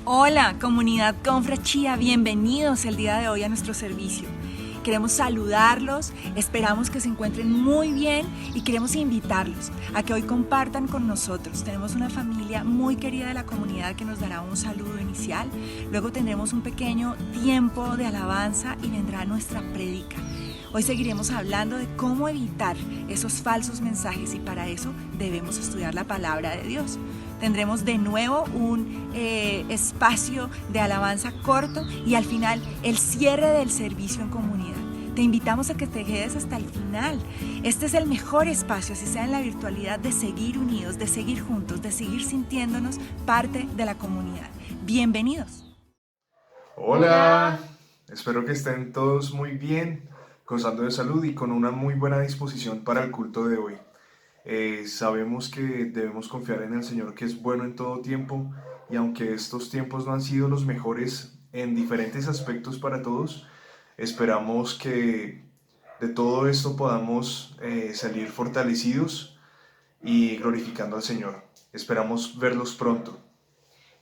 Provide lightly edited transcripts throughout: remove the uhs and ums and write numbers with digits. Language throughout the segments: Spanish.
Hola, comunidad Confrachía, bienvenidos el día de hoy a nuestro servicio. Queremos saludarlos, esperamos que se encuentren muy bien y queremos invitarlos a que hoy compartan con nosotros. Tenemos una familia muy querida de la comunidad que nos dará un saludo inicial. Luego tendremos un pequeño tiempo de alabanza y vendrá nuestra prédica. Hoy seguiremos hablando de cómo evitar esos falsos mensajes y para eso debemos estudiar la palabra de Dios. Tendremos de nuevo un espacio de alabanza corto y al final el cierre del servicio en comunidad. Te invitamos a que te quedes hasta el final. Este es el mejor espacio, así sea en la virtualidad, de seguir unidos, de seguir juntos, de seguir sintiéndonos parte de la comunidad. Bienvenidos. Hola, espero que estén todos muy bien, gozando de salud y con una muy buena disposición para el culto de hoy. Sabemos que debemos confiar en el Señor, que es bueno en todo tiempo, y aunque estos tiempos no han sido los mejores en diferentes aspectos para todos, esperamos que de todo esto podamos salir fortalecidos y glorificando al Señor. Esperamos verlos pronto.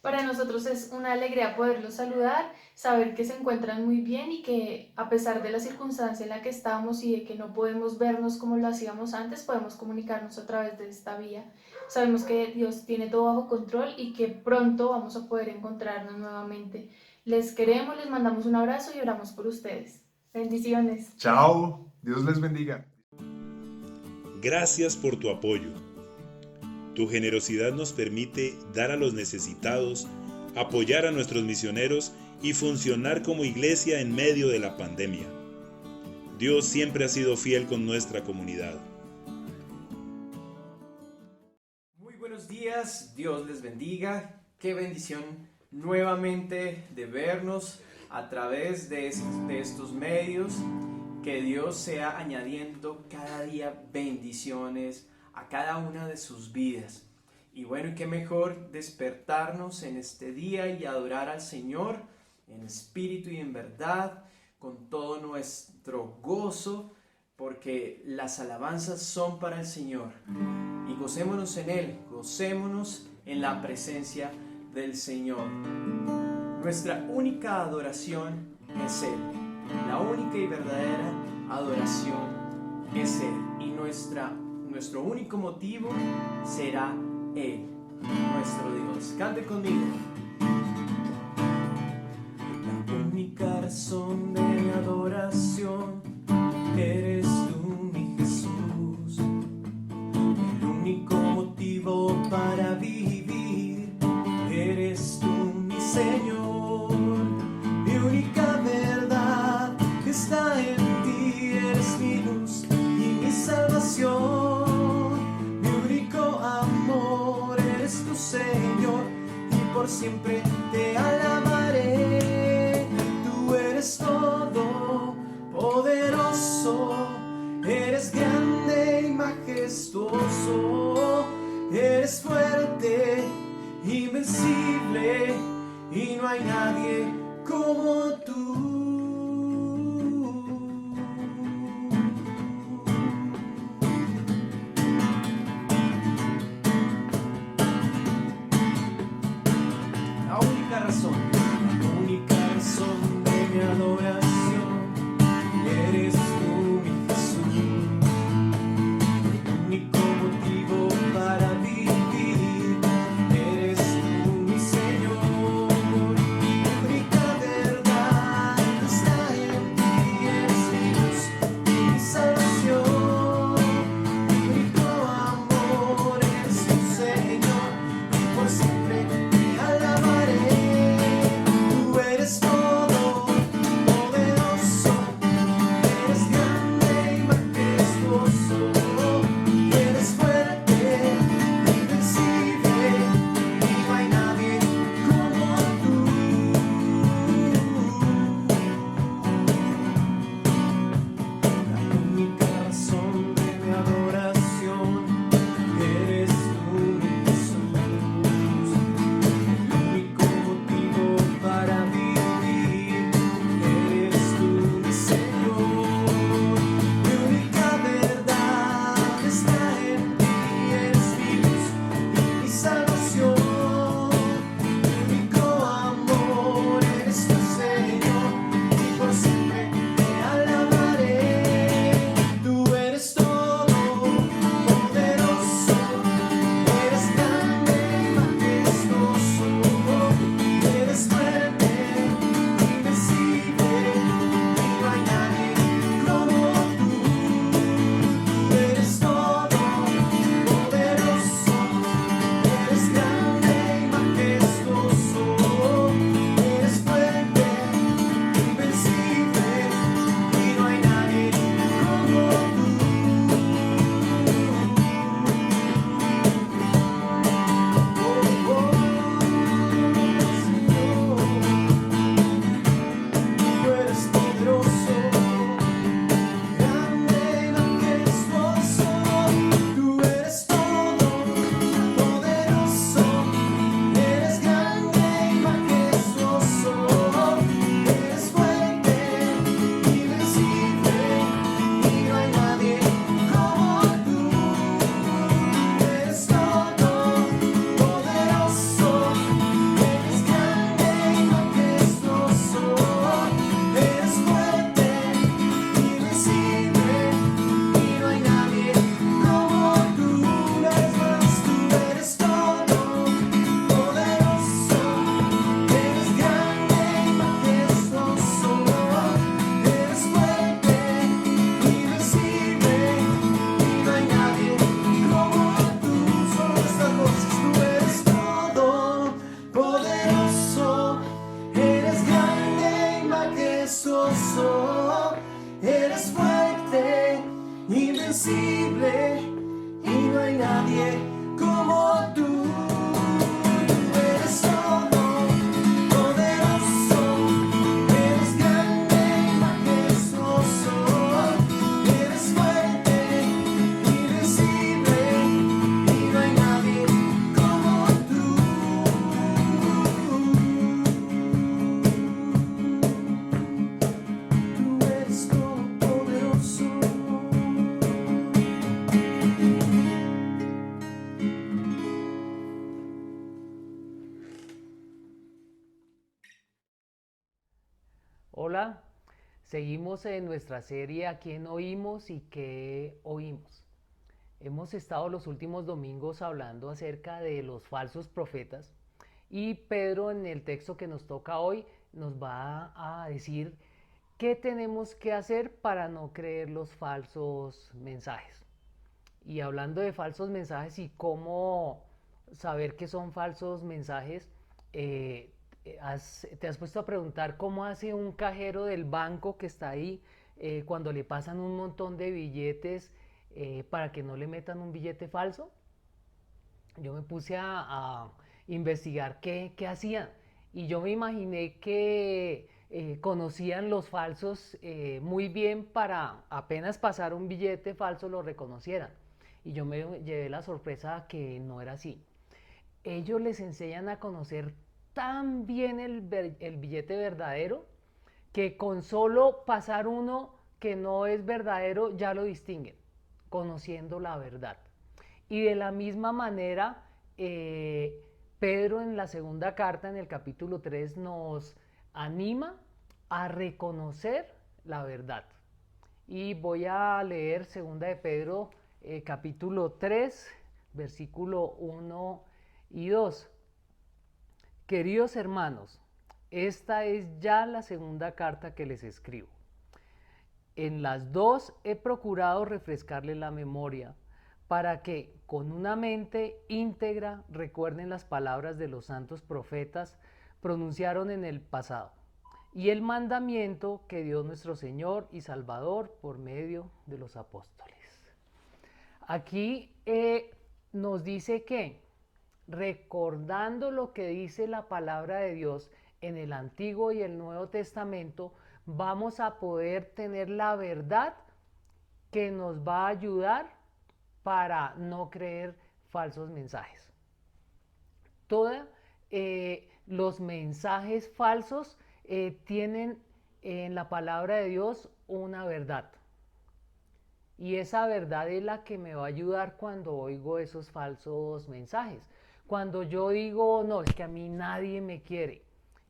Para nosotros es una alegría poderlos saludar, saber que se encuentran muy bien y que a pesar de la circunstancia en la que estamos y de que no podemos vernos como lo hacíamos antes, podemos comunicarnos a través de esta vía. Sabemos que Dios tiene todo bajo control y que pronto vamos a poder encontrarnos nuevamente. Les queremos, les mandamos un abrazo y oramos por ustedes. Bendiciones. Chao, Dios les bendiga. Gracias por tu apoyo. Tu generosidad nos permite dar a los necesitados, apoyar a nuestros misioneros y funcionar como iglesia en medio de la pandemia. Dios siempre ha sido fiel con nuestra comunidad. Muy buenos días, Dios les bendiga. Qué bendición nuevamente de vernos a través de estos medios. Que Dios sea añadiendo cada día bendiciones a cada una de sus vidas. Y bueno, y qué mejor despertarnos en este día y adorar al Señor en espíritu y en verdad, con todo nuestro gozo, porque las alabanzas son para el Señor. Y gocémonos en Él, gocémonos en la presencia del Señor. Nuestra única adoración es Él. La única y verdadera adoración es Él. Y nuestro único motivo será Él, nuestro Dios. Cante conmigo. La única razón de mi adoración eres tú, mi Jesús. El único motivo para vivir eres tú, mi Señor. Mi única verdad está en ti, eres mi luz y mi salvación. Mi único amor eres tu Señor y por siempre te alabaré. Tú eres todo poderoso, eres grande y majestuoso, eres fuerte, invencible y no hay nadie como tú. La única razón de mi adoración eres tú, mi Jesús. El único motivo para vivir eres tú, mi Señor. Mi única verdad está en ti, eres mi luz y mi salvación. Mi único amor eres tu Señor y por siempre te alabaré. invencible y no hay nadie como tú. Tú eres todo, poderoso, eres grande y majestuoso, eres fuerte, invencible y no hay nadie como tú. Tú eres todopoderoso. Hola, seguimos en nuestra serie ¿A quién oímos y qué oímos? Hemos estado los últimos domingos hablando acerca de los falsos profetas y Pedro en el texto que nos toca hoy nos va a decir qué tenemos que hacer para no creer los falsos mensajes. Y hablando de falsos mensajes y cómo saber que son falsos mensajes, eh, te has puesto a preguntar cómo hace un cajero del banco que está ahí cuando le pasan un montón de billetes para que no le metan un billete falso. Yo me puse a investigar qué hacían y yo me imaginé que conocían los falsos muy bien para apenas pasar un billete falso lo reconocieran. Y yo me llevé la sorpresa que no era así. Ellos les enseñan a conocer tan bien el billete verdadero que con solo pasar uno que no es verdadero ya lo distinguen, conociendo la verdad. Y de la misma manera, Pedro en la segunda carta, en el capítulo 3, nos anima a reconocer la verdad. Y voy a leer segunda de Pedro, capítulo 3, versículo 1 y 2. Queridos hermanos, esta es ya la segunda carta que les escribo. En las dos he procurado refrescarles la memoria para que con una mente íntegra recuerden las palabras de los santos profetas pronunciaron en el pasado y el mandamiento que dio nuestro Señor y Salvador por medio de los apóstoles. Aquí nos dice que recordando lo que dice la palabra de Dios en el Antiguo y el Nuevo Testamento, vamos a poder tener la verdad que nos va a ayudar para no creer falsos mensajes. Todos los mensajes falsos tienen en la palabra de Dios una verdad. Y esa verdad es la que me va a ayudar cuando oigo esos falsos mensajes. Cuando yo digo, no, es que a mí nadie me quiere.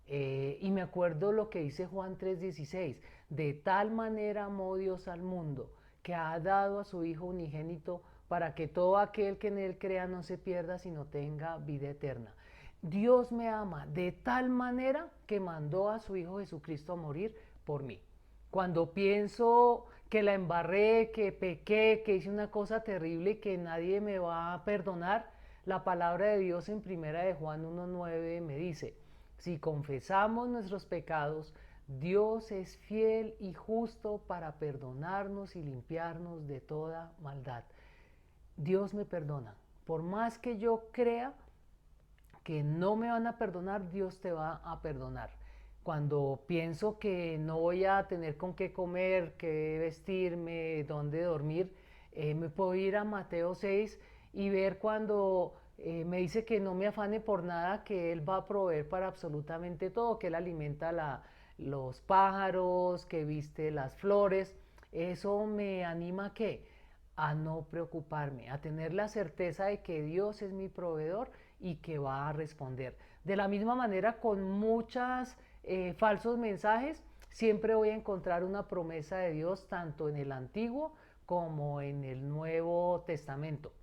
Y me acuerdo lo que dice Juan 3:16. De tal manera amó Dios al mundo, que ha dado a su Hijo unigénito para que todo aquel que en él crea no se pierda, sino tenga vida eterna. Dios me ama de tal manera que mandó a su Hijo Jesucristo a morir por mí. Cuando pienso que la embarré, que pequé, que hice una cosa terrible y que nadie me va a perdonar, la palabra de Dios en primera de Juan 1:9 me dice, si confesamos nuestros pecados, Dios es fiel y justo para perdonarnos y limpiarnos de toda maldad. Dios me perdona. Por más que yo crea que no me van a perdonar, Dios te va a perdonar. Cuando pienso que no voy a tener con qué comer, qué vestirme, dónde dormir, me puedo ir a Mateo 6 y ver cuando me dice que no me afane por nada, que Él va a proveer para absolutamente todo, que Él alimenta los pájaros, que viste las flores. Eso me anima ¿a qué? A no preocuparme, a tener la certeza de que Dios es mi proveedor y que va a responder. De la misma manera, con muchos falsos mensajes, siempre voy a encontrar una promesa de Dios tanto en el Antiguo como en el Nuevo Testamento.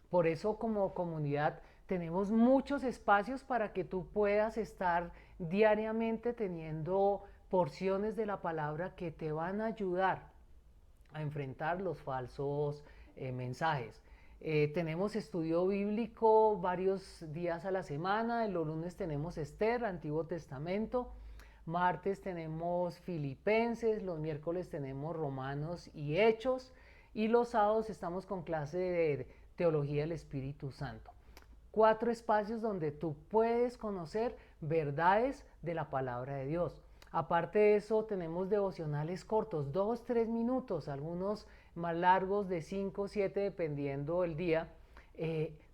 Por eso como comunidad tenemos muchos espacios para que tú puedas estar diariamente teniendo porciones de la palabra que te van a ayudar a enfrentar los falsos mensajes. Tenemos estudio bíblico varios días a la semana. Los lunes tenemos Esther, Antiguo Testamento. Martes tenemos Filipenses. Los miércoles tenemos Romanos y Hechos. y los sábados estamos con clase de Teología del Espíritu Santo. 4 espacios donde tú puedes conocer verdades de la palabra de Dios. Aparte de eso, tenemos devocionales cortos, 2, 3 minutos, algunos más largos de 5, 7, dependiendo el día,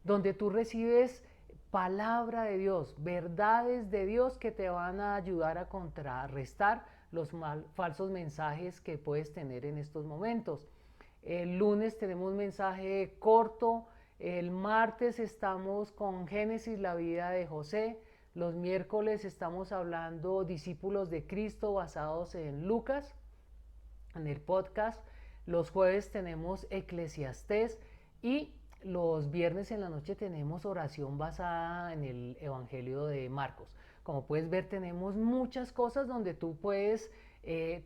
donde tú recibes palabra de Dios, verdades de Dios que te van a ayudar a contrarrestar los falsos mensajes que puedes tener en estos momentos. El lunes tenemos un mensaje corto, el martes estamos con Génesis, la vida de José, los miércoles estamos hablando discípulos de Cristo basados en Lucas, en el podcast, los jueves tenemos Eclesiastés y los viernes en la noche tenemos oración basada en el Evangelio de Marcos. Como puedes ver, tenemos muchas cosas donde tú puedes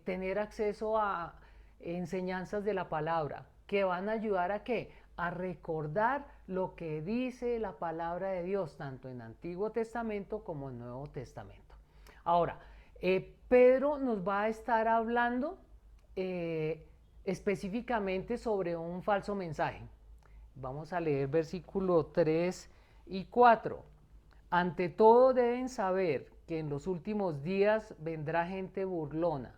tener acceso a enseñanzas de la palabra que van a ayudar a ¿qué? A recordar lo que dice la palabra de Dios, tanto en Antiguo Testamento como en Nuevo Testamento. Ahora, Pedro nos va a estar hablando específicamente sobre un falso mensaje. Vamos a leer versículo 3 y 4. Ante todo deben saber que en los últimos días vendrá gente burlona,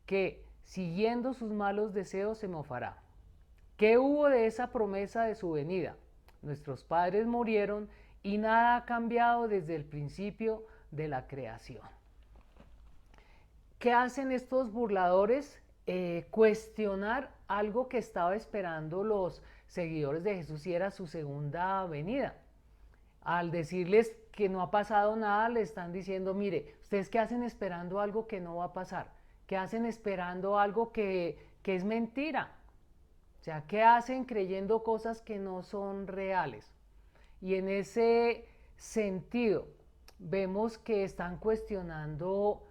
que siguiendo sus malos deseos se mofará. ¿Qué hubo de esa promesa de su venida? Nuestros padres murieron y nada ha cambiado desde el principio de la creación. ¿Qué hacen estos burladores? Cuestionar algo que estaba esperando los seguidores de Jesús y era su segunda venida. Al decirles que no ha pasado nada, le están diciendo, mire, ¿ustedes qué hacen esperando algo que no va a pasar? ¿Qué hacen esperando algo que es mentira? O sea, ¿qué hacen creyendo cosas que no son reales? Y en ese sentido, vemos que están cuestionando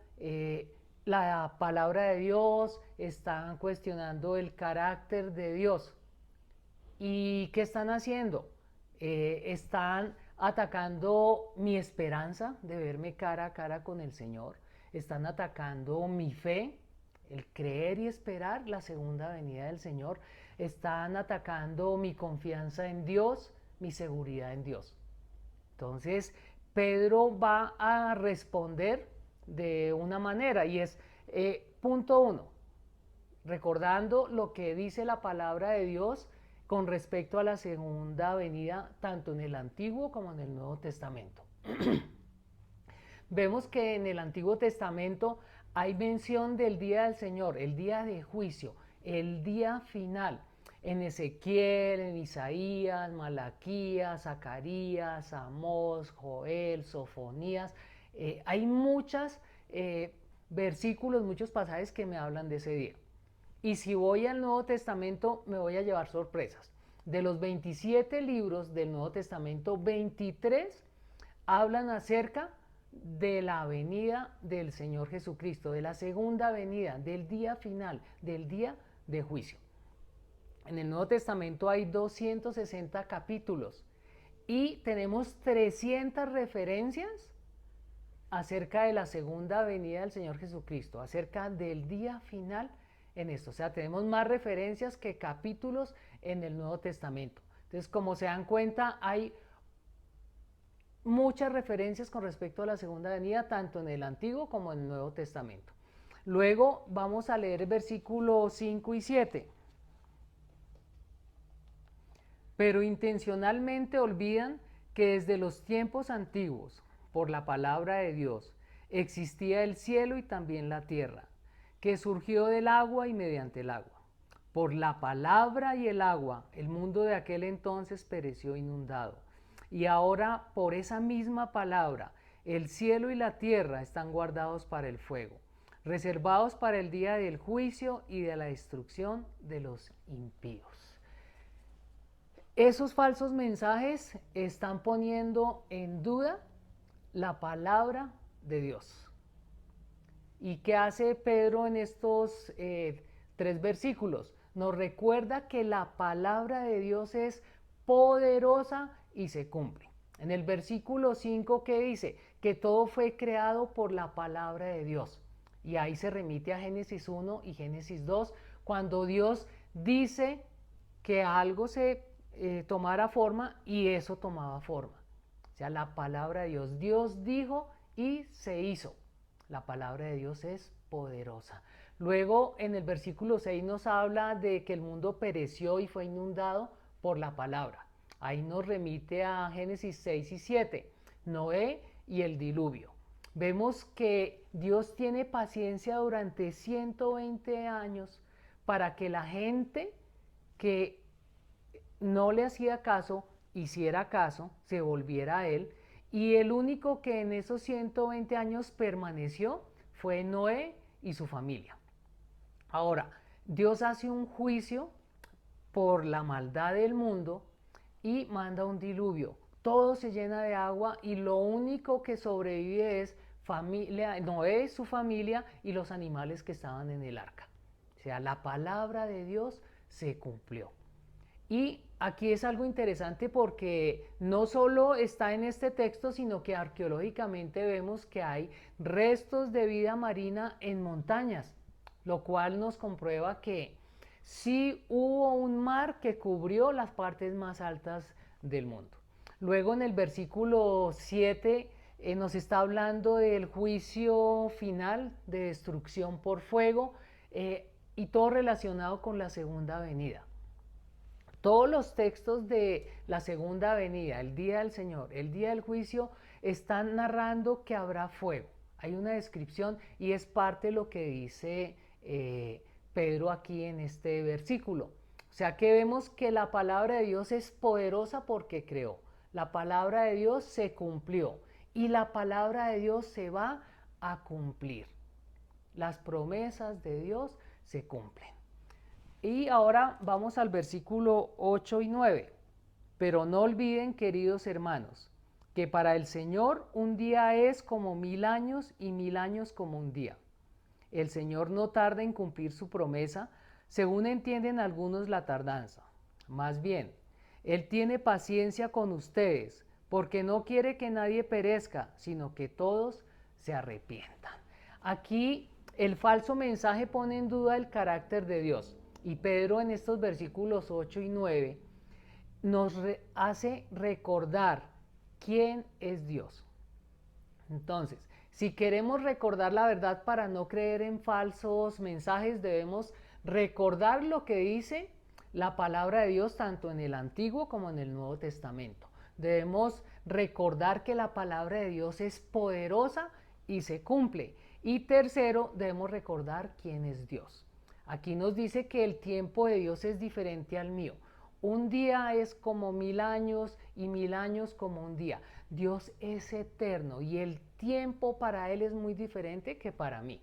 la palabra de Dios, están cuestionando el carácter de Dios. ¿Y qué están haciendo? Están atacando mi esperanza de verme cara a cara con el Señor. Están atacando mi fe, el creer y esperar la segunda venida del Señor. Están atacando mi confianza en Dios, mi seguridad en Dios. Entonces, Pedro va a responder de una manera y es, punto 1, recordando lo que dice la palabra de Dios con respecto a la segunda venida, tanto en el Antiguo como en el Nuevo Testamento. Vemos que en el Antiguo Testamento hay mención del día del Señor, el día de juicio, el día final. En Ezequiel, en Isaías, Malaquías, Zacarías, Amós, Joel, Sofonías, hay muchos versículos, muchos pasajes que me hablan de ese día. Y si voy al Nuevo Testamento, me voy a llevar sorpresas. De los 27 libros del Nuevo Testamento, 23 hablan acerca de la venida del Señor Jesucristo, de la segunda venida, del día final, del día de juicio. En el Nuevo Testamento hay 260 capítulos y tenemos 300 referencias acerca de la segunda venida del Señor Jesucristo, acerca del día final en esto. O sea, tenemos más referencias que capítulos en el Nuevo Testamento. Entonces, como se dan cuenta, hay muchas referencias con respecto a la segunda venida, tanto en el Antiguo como en el Nuevo Testamento. Luego vamos a leer el versículo 5 y 7. Pero intencionalmente olvidan que desde los tiempos antiguos, por la palabra de Dios, existía el cielo y también la tierra, que surgió del agua y mediante el agua. Por la palabra y el agua, el mundo de aquel entonces pereció inundado. Y ahora, por esa misma palabra, el cielo y la tierra están guardados para el fuego, reservados para el día del juicio y de la destrucción de los impíos. Esos falsos mensajes están poniendo en duda la palabra de Dios. ¿Y qué hace Pedro en estos 3 versículos? Nos recuerda que la palabra de Dios es poderosa y se cumple. En el versículo 5, ¿qué dice? Que todo fue creado por la palabra de Dios. Y ahí se remite a Génesis 1 y Génesis 2, cuando Dios dice que algo se tomara forma y eso tomaba forma. O sea, la palabra de Dios, Dios dijo y se hizo. La palabra de Dios es poderosa. Luego en el versículo 6 nos habla de que el mundo pereció y fue inundado por la palabra. Ahí nos remite a Génesis 6 y 7, Noé y el diluvio. Vemos que Dios tiene paciencia durante 120 años para que la gente que no le hacía caso, hiciera caso, se volviera a él, y el único que en esos 120 años permaneció fue Noé y su familia. Ahora, Dios hace un juicio por la maldad del mundo y manda un diluvio. Todo se llena de agua y lo único que sobrevive es Noé, su familia y los animales que estaban en el arca. O sea, la palabra de Dios se cumplió. Y aquí es algo interesante porque no solo está en este texto, sino que arqueológicamente vemos que hay restos de vida marina en montañas, lo cual nos comprueba que sí hubo un mar que cubrió las partes más altas del mundo. Luego en el versículo 7 nos está hablando del juicio final de destrucción por fuego y todo relacionado con la segunda venida. Todos los textos de la segunda venida, el día del Señor, el día del juicio, están narrando que habrá fuego. Hay una descripción y es parte de lo que dice Pedro aquí en este versículo. O sea que vemos que la palabra de Dios es poderosa porque creó. La palabra de Dios se cumplió y la palabra de Dios se va a cumplir. Las promesas de Dios se cumplen. Y ahora vamos al versículo 8 y 9. Pero no olviden, queridos hermanos, que para el Señor un día es como 1000 años y 1000 años como un día. El Señor no tarda en cumplir su promesa, según entienden algunos la tardanza. Más bien, Él tiene paciencia con ustedes, porque no quiere que nadie perezca, sino que todos se arrepientan. Aquí el falso mensaje pone en duda el carácter de Dios. Y Pedro en estos versículos 8 y 9 nos hace recordar quién es Dios. Entonces, si queremos recordar la verdad para no creer en falsos mensajes, debemos recordar lo que dice la palabra de Dios tanto en el Antiguo como en el Nuevo Testamento. Debemos recordar que la palabra de Dios es poderosa y se cumple. Y tercero, debemos recordar quién es Dios. Aquí nos dice que el tiempo de Dios es diferente al mío. Un día es como 1000 años y 1000 años como un día. Dios es eterno y el tiempo para Él es muy diferente que para mí.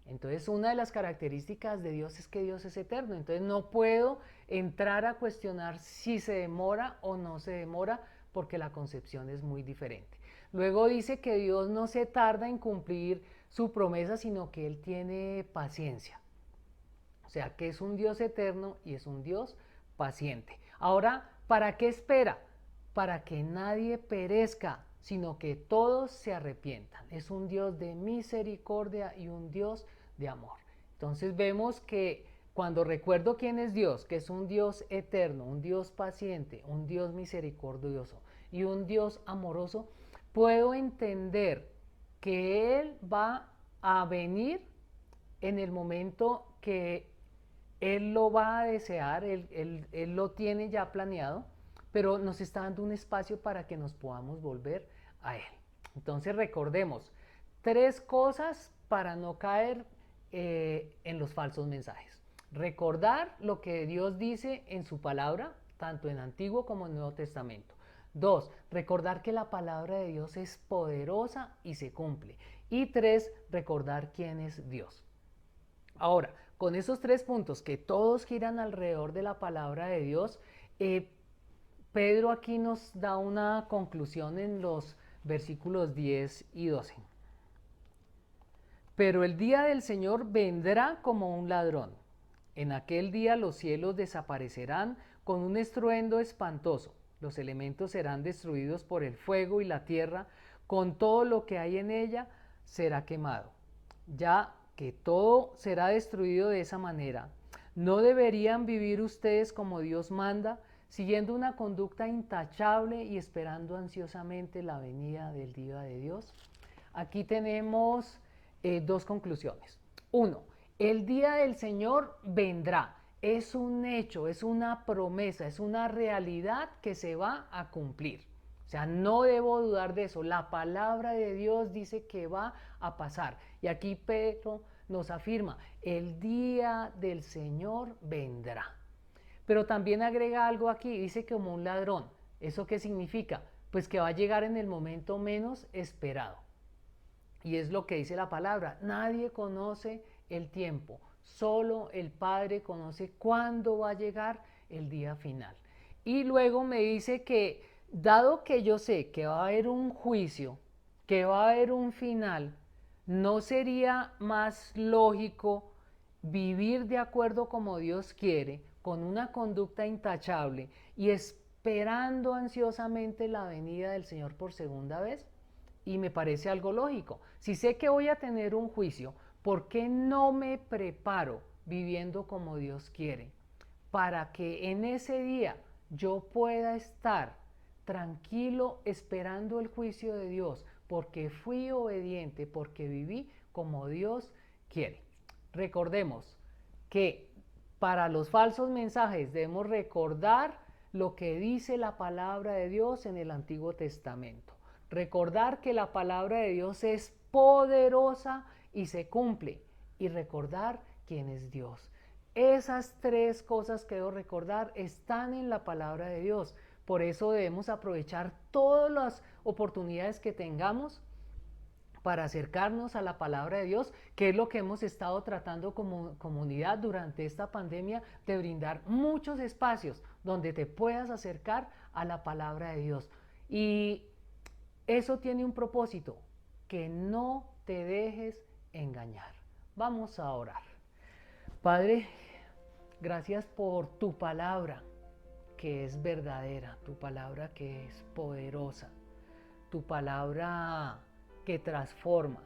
Entonces, una de las características de Dios es que Dios es eterno. Entonces, no puedo entrar a cuestionar si se demora o no se demora porque la concepción es muy diferente. Luego dice que Dios no se tarda en cumplir su promesa, sino que Él tiene paciencia. O sea, que es un Dios eterno y es un Dios paciente. Ahora, ¿para qué espera? Para que nadie perezca, sino que todos se arrepientan. Es un Dios de misericordia y un Dios de amor. Entonces vemos que cuando recuerdo quién es Dios, que es un Dios eterno, un Dios paciente, un Dios misericordioso y un Dios amoroso, puedo entender que Él va a venir en el momento que Él lo va a desear, Él lo tiene ya planeado, pero nos está dando un espacio para que nos podamos volver a Él. Entonces recordemos 3 cosas para no caer en los falsos mensajes. Recordar lo que Dios dice en su palabra, tanto en Antiguo como en Nuevo Testamento. 2, recordar que la palabra de Dios es poderosa y se cumple. Y 3, recordar quién es Dios. Ahora, con esos 3 puntos que todos giran alrededor de la palabra de Dios, Pedro aquí nos da una conclusión en los versículos 10 y 12. Pero el día del Señor vendrá como un ladrón. En aquel día los cielos desaparecerán con un estruendo espantoso. Los elementos serán destruidos por el fuego y la tierra, con todo lo que hay en ella, será quemado. Ya que todo será destruido de esa manera, No deberían vivir ustedes como Dios manda, siguiendo una conducta intachable y esperando ansiosamente la venida del día de Dios. Aquí tenemos dos conclusiones. Uno, el día del Señor vendrá. Es un hecho, es una promesa, es una realidad que se va a cumplir. O sea, no debo dudar de eso. La palabra de Dios dice que va a pasar. Y aquí Pedro nos afirma, el día del Señor vendrá. Pero también agrega algo aquí, dice como un ladrón. ¿Eso qué significa? Pues que va a llegar en el momento menos esperado. Y es lo que dice la palabra, nadie conoce el tiempo, solo el Padre conoce cuándo va a llegar el día final. Y luego me dice que, dado que yo sé que va a haber un juicio, que va a haber un final, ¿no sería más lógico vivir de acuerdo como Dios quiere, con una conducta intachable y esperando ansiosamente la venida del Señor por segunda vez? Y me parece algo lógico. Si sé que voy a tener un juicio, ¿por qué no me preparo viviendo como Dios quiere? Para que en ese día yo pueda estar tranquilo esperando el juicio de Dios, porque fui obediente, porque viví como Dios quiere. Recordemos que para los falsos mensajes debemos recordar lo que dice la palabra de Dios en el Antiguo Testamento. Recordar que la palabra de Dios es poderosa y se cumple. Y recordar quién es Dios. Esas tres cosas que debo recordar están en la palabra de Dios. Por eso debemos aprovechar todas las oportunidades que tengamos para acercarnos a la palabra de Dios, que es lo que hemos estado tratando como comunidad durante esta pandemia, de brindar muchos espacios donde te puedas acercar a la palabra de Dios. Y eso tiene un propósito, que no te dejes engañar. Vamos a orar. Padre, gracias por tu palabra, que es verdadera, tu palabra que es poderosa, tu palabra que transforma.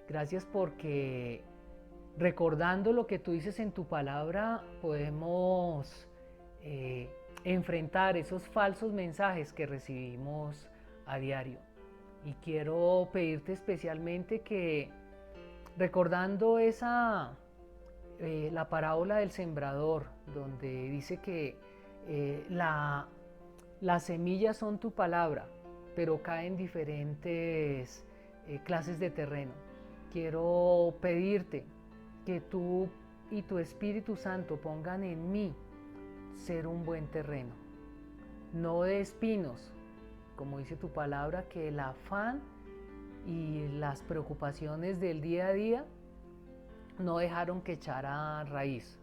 Gracias porque recordando lo que tú dices en tu palabra, podemos enfrentar esos falsos mensajes que recibimos a diario. Y quiero pedirte especialmente que, recordando la parábola del sembrador, donde dice que las semillas son tu palabra, pero caen diferentes clases de terreno. Quiero pedirte que tú y tu Espíritu Santo pongan en mí ser un buen terreno, no de espinos, como dice tu palabra, que el afán y las preocupaciones del día a día no dejaron que echara raíz.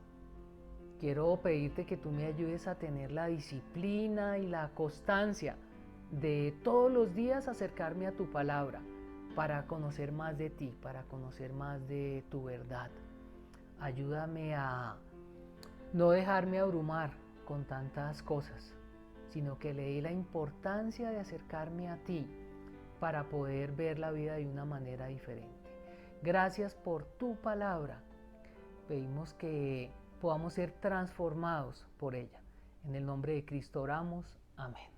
Quiero pedirte que tú me ayudes a tener la disciplina y la constancia de todos los días acercarme a tu palabra para conocer más de ti, para conocer más de tu verdad. Ayúdame a no dejarme abrumar con tantas cosas, sino que le dé la importancia de acercarme a ti para poder ver la vida de una manera diferente. Gracias por tu palabra. Pedimos que podamos ser transformados por ella. En el nombre de Cristo oramos. Amén.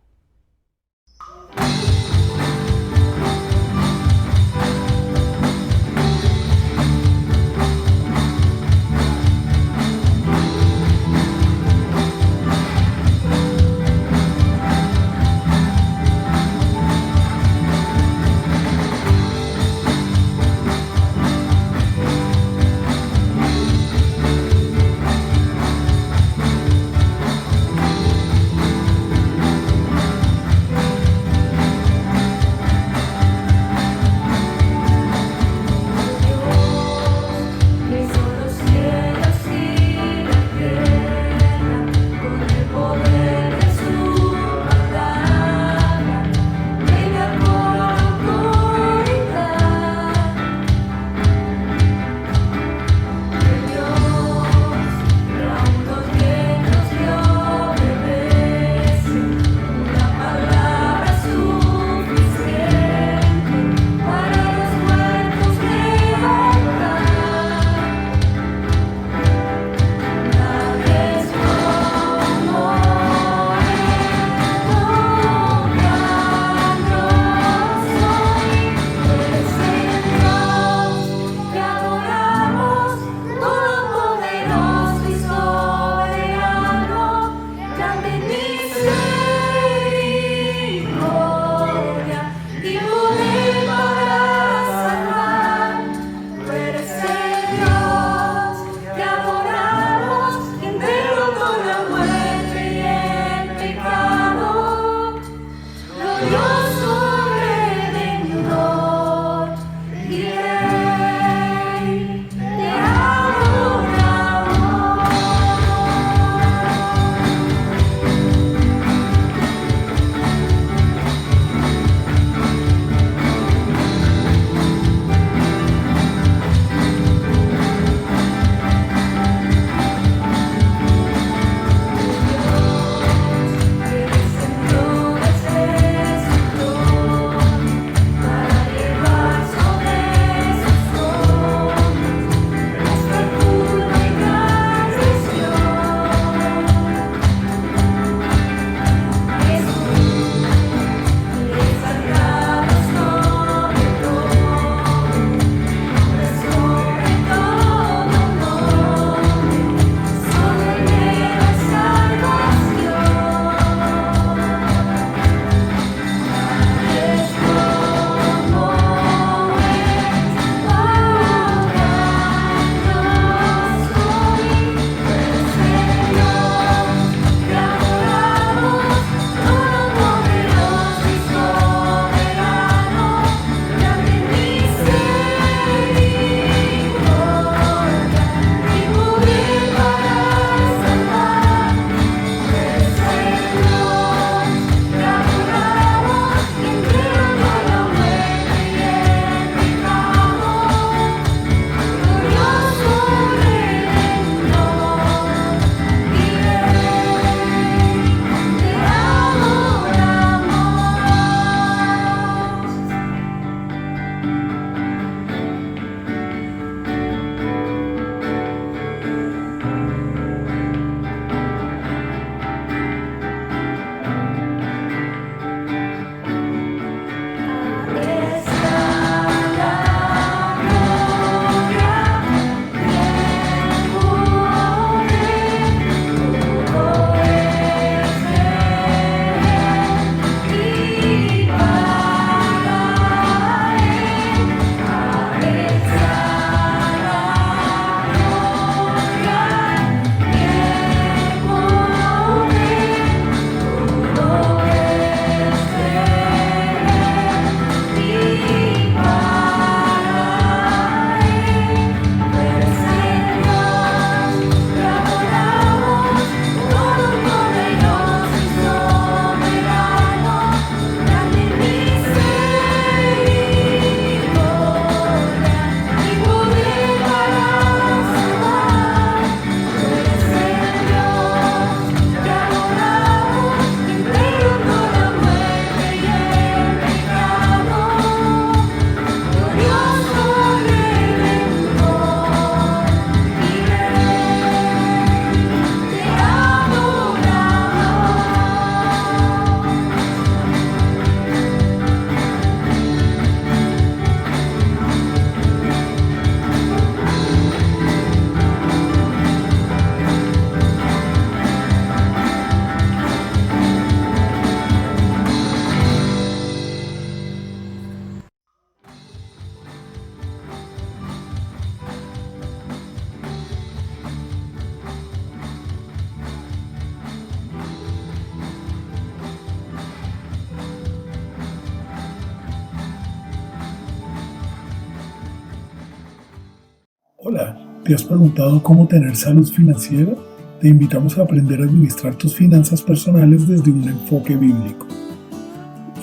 Hola, ¿te has preguntado cómo tener salud financiera? Te invitamos a aprender a administrar tus finanzas personales desde un enfoque bíblico.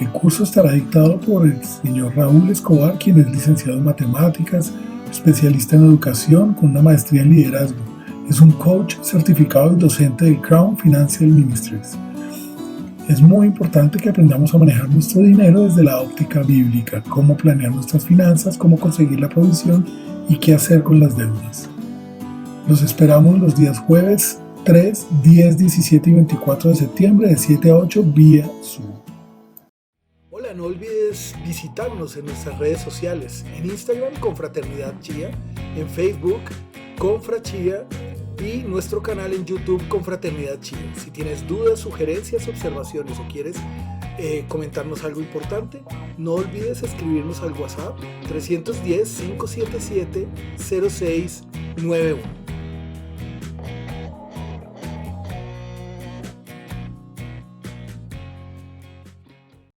El curso estará dictado por el señor Raúl Escobar, quien es licenciado en matemáticas, especialista en educación con una maestría en liderazgo. Es un coach certificado y docente del Crown Financial Ministries. Es muy importante que aprendamos a manejar nuestro dinero desde la óptica bíblica, cómo planear nuestras finanzas, cómo conseguir la provisión y qué hacer con las deudas. Los esperamos los días jueves 3, 10, 17 y 24 de septiembre de 7 a 8 vía Zoom. Hola, no olvides visitarnos en nuestras redes sociales, en Instagram Confraternidad Chía, en Facebook Confrachía y nuestro canal en YouTube Confraternidad Chía. Si tienes dudas, sugerencias, observaciones o quieres comentarnos algo importante, no olvides escribirnos al WhatsApp 310-577-0691.